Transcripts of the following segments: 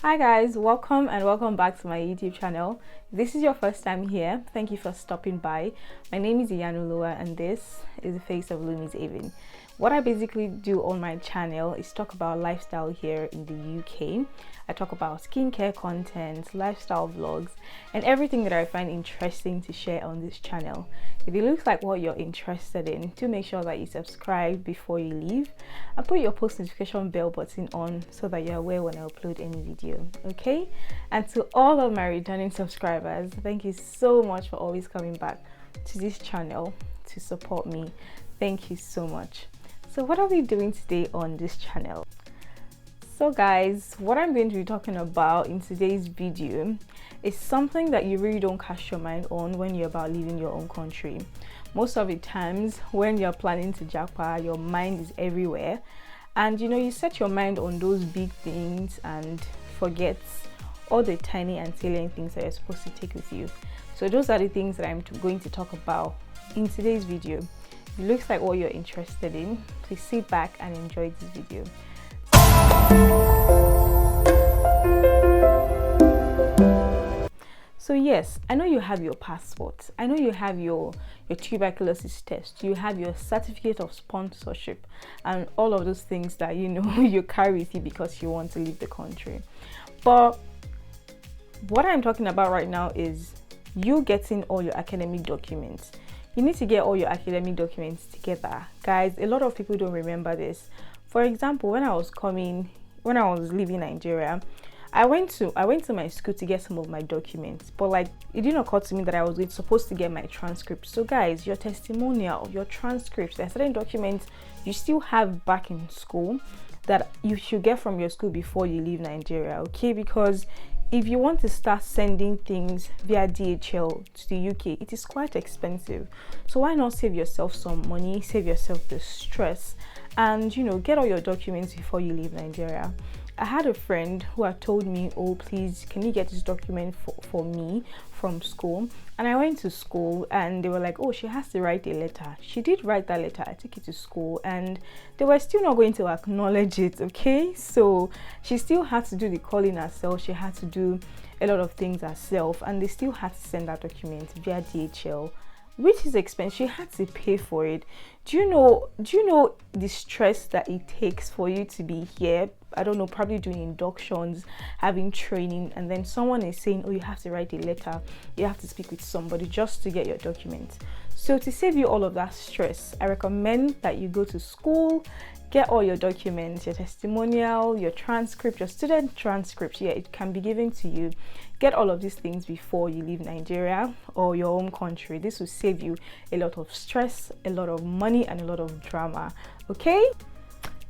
Hi guys, welcome and welcome back to my YouTube channel. If this is your first time here, thank you for stopping by. My name is Iyanulua and this is the face of Lummie's Haven. What I basically do on my channel is talk about lifestyle here in the UK. I talk about skincare content, lifestyle vlogs, and everything that I find interesting to share on this channel. If it looks like what you're interested in, do make sure that you subscribe before you leave and put your post notification bell button on so that you're aware when I upload any video, okay? And to all of my returning subscribers, thank you so much for always coming back to this channel to support me. Thank you so much. So what are we doing today on this channel? So guys, what I'm going to be talking about in today's video is something that you really don't cast your mind on when you're about leaving your own country. Most of the times when you're planning to japa, your mind is everywhere, and you set your mind on those big things and forget all the tiny and salient things that you're supposed to take with you. So those are the things that I'm going to talk about in today's video. If it looks like what you're interested in, please sit back and enjoy this video. So yes, I know you have your passport, I know you have your tuberculosis test, you have your certificate of sponsorship and all of those things that you carry with you because you want to leave the country. But what I'm talking about right now is you getting all your academic documents. You need to get all your academic documents together. Guys, a lot of people don't remember this. For example, when I was leaving Nigeria, I went to my school to get some of my documents, but it didn't occur to me that I was supposed to get my transcripts. So guys, your testimonial, your transcripts, there are certain documents you still have back in school that you should get from your school before you leave Nigeria, okay? Because if you want to start sending things via DHL to the UK, it is quite expensive. So why not save yourself some money, save yourself the stress, and get all your documents before you leave Nigeria. I had a friend who had told me, oh please, can you get this document for me from school? And I went to school and they were like, oh, she has to write a letter. She did write that letter. I took it to school and they were still not going to acknowledge it, okay? So she still had to do the calling herself. She had to do a lot of things herself and they still had to send that document via DHL, which is expensive. She had to pay for it. Do you know the stress that it takes for you to be here? I don't know, probably doing inductions, having training, and then someone is saying, oh, you have to write a letter, you have to speak with somebody just to get your documents. So to save you all of that stress, I recommend that you go to school, get all your documents, your testimonial, your transcript, your student transcript. Yeah, it can be given to you. Get all of these things before you leave Nigeria or your home country. This will save you a lot of stress, a lot of money, and a lot of drama, okay?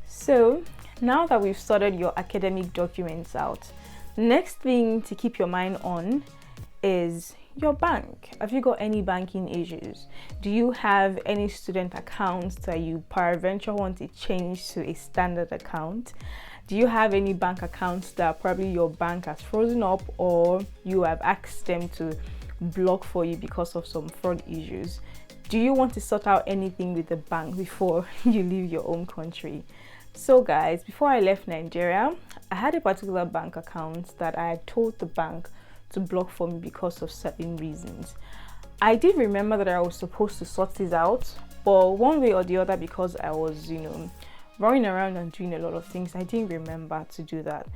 So now that we've sorted your academic documents out, next thing to keep your mind on is your bank. Have you got any banking issues? Do you have any student accounts that you peradventure want to change to a standard account? Do you have any bank accounts that probably your bank has frozen up or you have asked them to block for you because of some fraud issues? Do you want to sort out anything with the bank before you leave your own country? So guys, before I left Nigeria, I had a particular bank account that I had told the bank to block for me because of certain reasons. I did remember that I was supposed to sort this out, but one way or the other, because I was running around and doing a lot of things, I didn't remember to do that.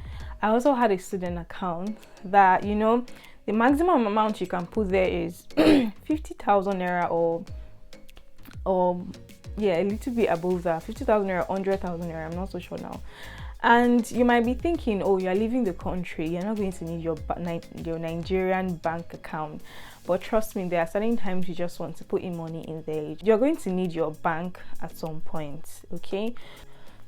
I also had a student account that the maximum amount you can put there is 50,000 naira or yeah, a little bit above that, 50,000 naira, 100,000 naira, I'm not so sure now. And you might be thinking, oh, you're leaving the country, you're not going to need your Nigerian bank account. But trust me, there are certain times you just want to put in money in there. You're going to need your bank at some point, okay?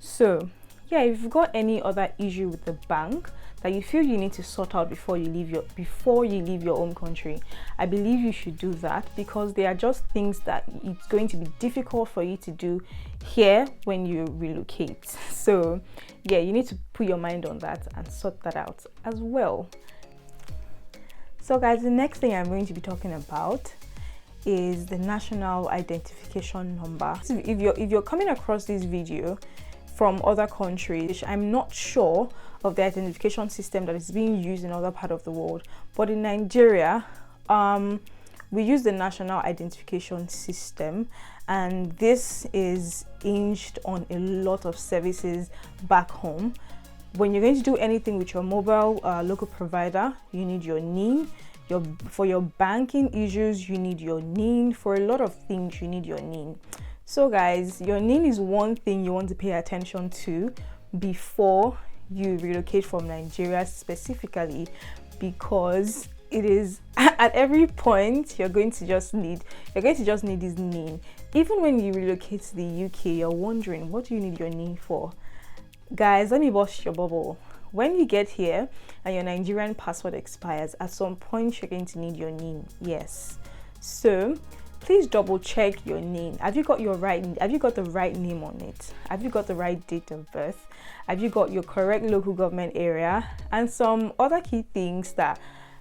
So yeah, if you've got any other issue with the bank that you feel you need to sort out before you leave your own country, I believe you should do that, because they are just things that it's going to be difficult for you to do here when you relocate. So yeah, you need to put your mind on that and sort that out as well. So guys, the next thing I'm going to be talking about is the national identification number. So if you're coming across this video from other countries, I'm not sure of the identification system that is being used in other part of the world. But in Nigeria, we use the national identification system, and this is hinged on a lot of services back home. When you're going to do anything with your mobile local provider, you need your NIN. For your banking issues, you need your NIN. For a lot of things, you need your NIN. So guys, your NIN is one thing you want to pay attention to before you relocate from Nigeria specifically, because it is at every point you're going to just need this NIN. Even when you relocate to the UK, you're wondering, what do you need your NIN for? Guys, let me burst your bubble. When you get here and your Nigerian passport expires, at some point you're going to need your NIN. Yes. So please double check your NIN. Have you got the right name on it? Have you got the right date of birth? Have you got your correct local government area? And some other key things that,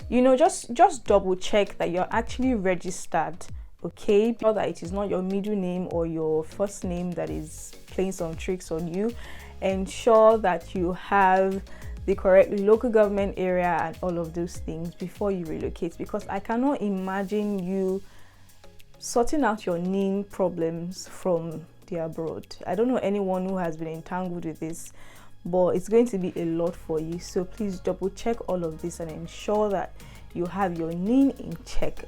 you know, just double check that you're actually registered. Okay, so that it is not your middle name or your first name that is playing some tricks on you. Ensure that you have the correct local government area and all of those things before you relocate, because I cannot imagine you sorting out your NIN problems from the abroad. I don't know anyone who has been entangled with this, but it's going to be a lot for you. So please double check all of this and ensure that you have your NIN in check.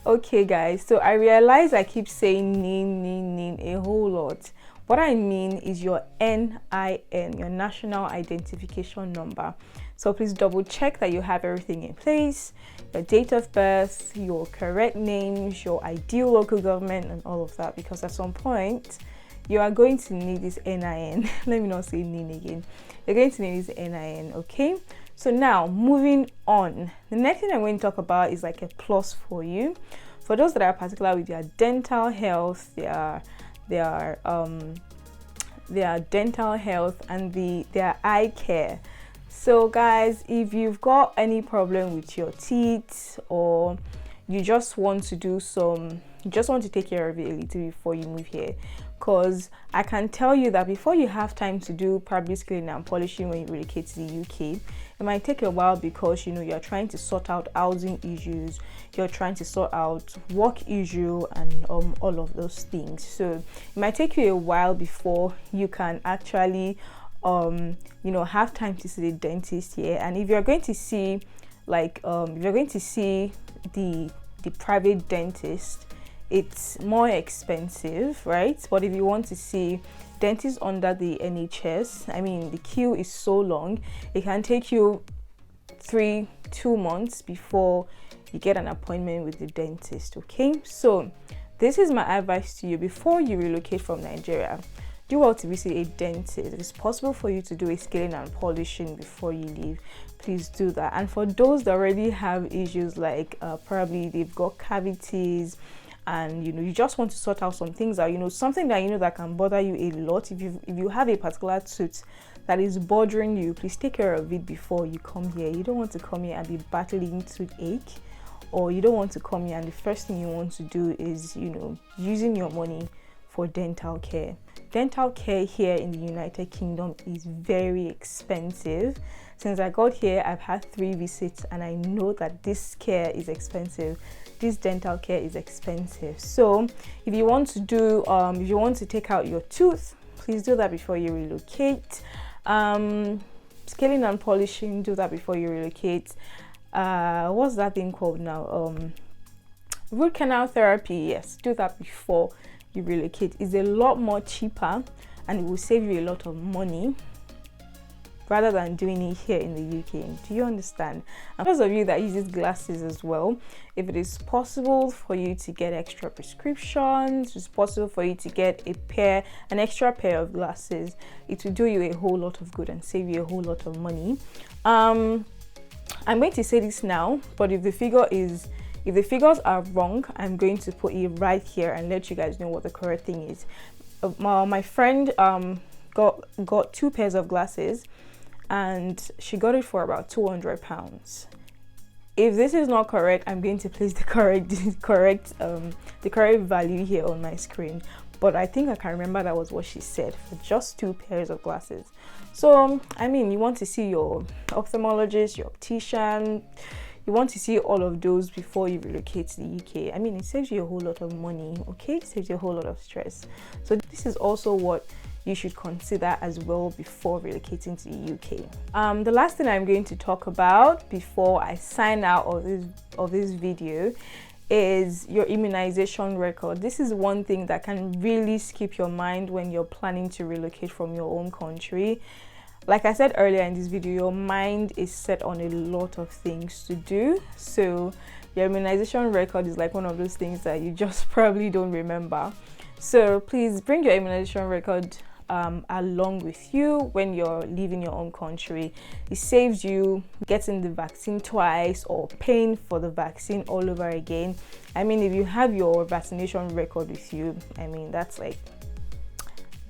Okay guys, so I realize I keep saying NIN a whole lot. What I mean is your NIN, your national identification number. So please double check that you have everything in place, your date of birth, your correct names, your ideal local government, and all of that, because at some point you are going to need this NIN. Let me not say NIN again. You're going to need this NIN, okay? So now moving on, the next thing I'm going to talk about is like a plus for you. For those that are particular with their dental health, their dental health and their eye care. So guys, if you've got any problem with your teeth, or you just want to take care of it a little before you move here, because I can tell you that before you have time to do probably scaling and polishing when you relocate to the UK, it might take a while, because you know you're trying to sort out housing issues, you're trying to sort out work issue, and all of those things. So it might take you a while before you can actually have time to see the dentist here. And if you're going to see the private dentist, it's more expensive, right? But if you want to see dentists under the NHS, I mean, the queue is so long, it can take you 2 months before you get an appointment with the dentist. Okay, so this is my advice to you: before you relocate from Nigeria, do well to visit a dentist. It is possible for you to do a scaling and polishing before you leave. Please do that. And for those that already have issues like probably they've got cavities, and you just want to sort out some things that something that that can bother you a lot. If you have a particular tooth that is bothering you, please take care of it before you come here. You don't want to come here and be battling toothache, or you don't want to come here and the first thing you want to do is using your money for dental care. Dental care here in the United Kingdom is very expensive. Since I got here, I've had 3 visits, and I know that this care is expensive. This dental care is expensive. So if you want to take out your tooth, please do that before you relocate. Scaling and polishing, do that before you relocate. What's that thing called now? Root canal therapy, yes, do that before you relocate. It's a lot more cheaper, and it will save you a lot of money rather than doing it here in the UK. Do you understand? And those of you that uses glasses as well, if it is possible for you to get extra prescriptions, it's possible for you to get an extra pair of glasses, it will do you a whole lot of good and save you a whole lot of money. I'm going to say this now, but if the figures are wrong, I'm going to put it right here and let you guys know what the correct thing is. My friend got 2 pairs of glasses, and she got it for about £200. If this is not correct, I'm going to place the correct value here on my screen. but I think I can remember that was what she said, for just 2 pairs of glasses. So I mean, you want to see your ophthalmologist, your optician, you want to see all of those before you relocate to the UK. I mean, it saves you a whole lot of money, okay? It saves you a whole lot of stress. So this is also what you should consider as well before relocating to the UK. The last thing I'm going to talk about before I sign out of this video is your immunization record. This is one thing that can really skip your mind when you're planning to relocate from your own country. Like I said earlier in this video, your mind is set on a lot of things to do. So your immunization record is like one of those things that you just probably don't remember. So please bring your immunization record along with you when you're leaving your own country. It saves you getting the vaccine twice or paying for the vaccine all over again. I mean, if you have your vaccination record with you, I mean, that's like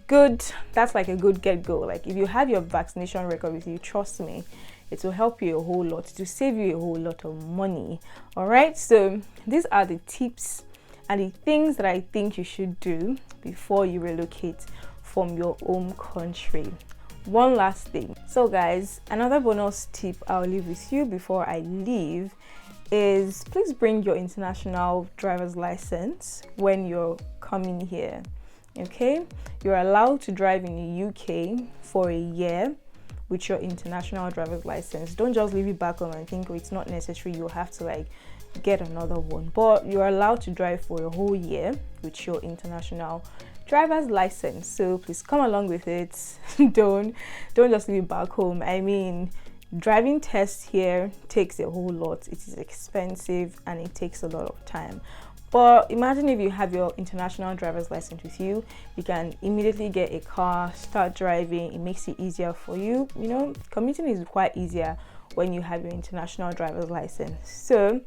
good. That's like a good get-go. Like if you have your vaccination record with you, trust me, it will help you a whole lot, to save you a whole lot of money. All right, so these are the tips and the things that I think you should do before you relocate from your home country. One last thing, so guys, another bonus tip I'll leave with you before I leave is please bring your international driver's license when you're coming here. Okay, you're allowed to drive in the UK for a year with your international driver's license. Don't just leave it back home and think, oh, it's not necessary, you have to like get another one. But you're allowed to drive for a whole year with your international driver's license. So please come along with it. don't just leave it back home. I mean, driving tests here takes a whole lot. It is expensive and it takes a lot of time. But imagine if you have your international driver's license with you, you can immediately get a car, start driving. It makes it easier for you. You know, commuting is quite easier when you have your international driver's license. So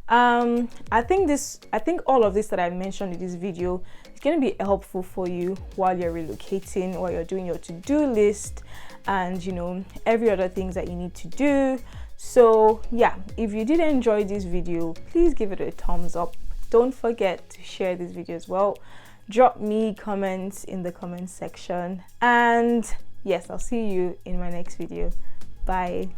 I think all of this that I mentioned in this video is going to be helpful for you while you're relocating, while you're doing your to-do list, and you know, every other things that you need to do. So yeah, if you did enjoy this video, please give it a thumbs up. Don't forget to share this video as well. Drop me comments in the comment section, and yes, I'll see you in my next video. Bye.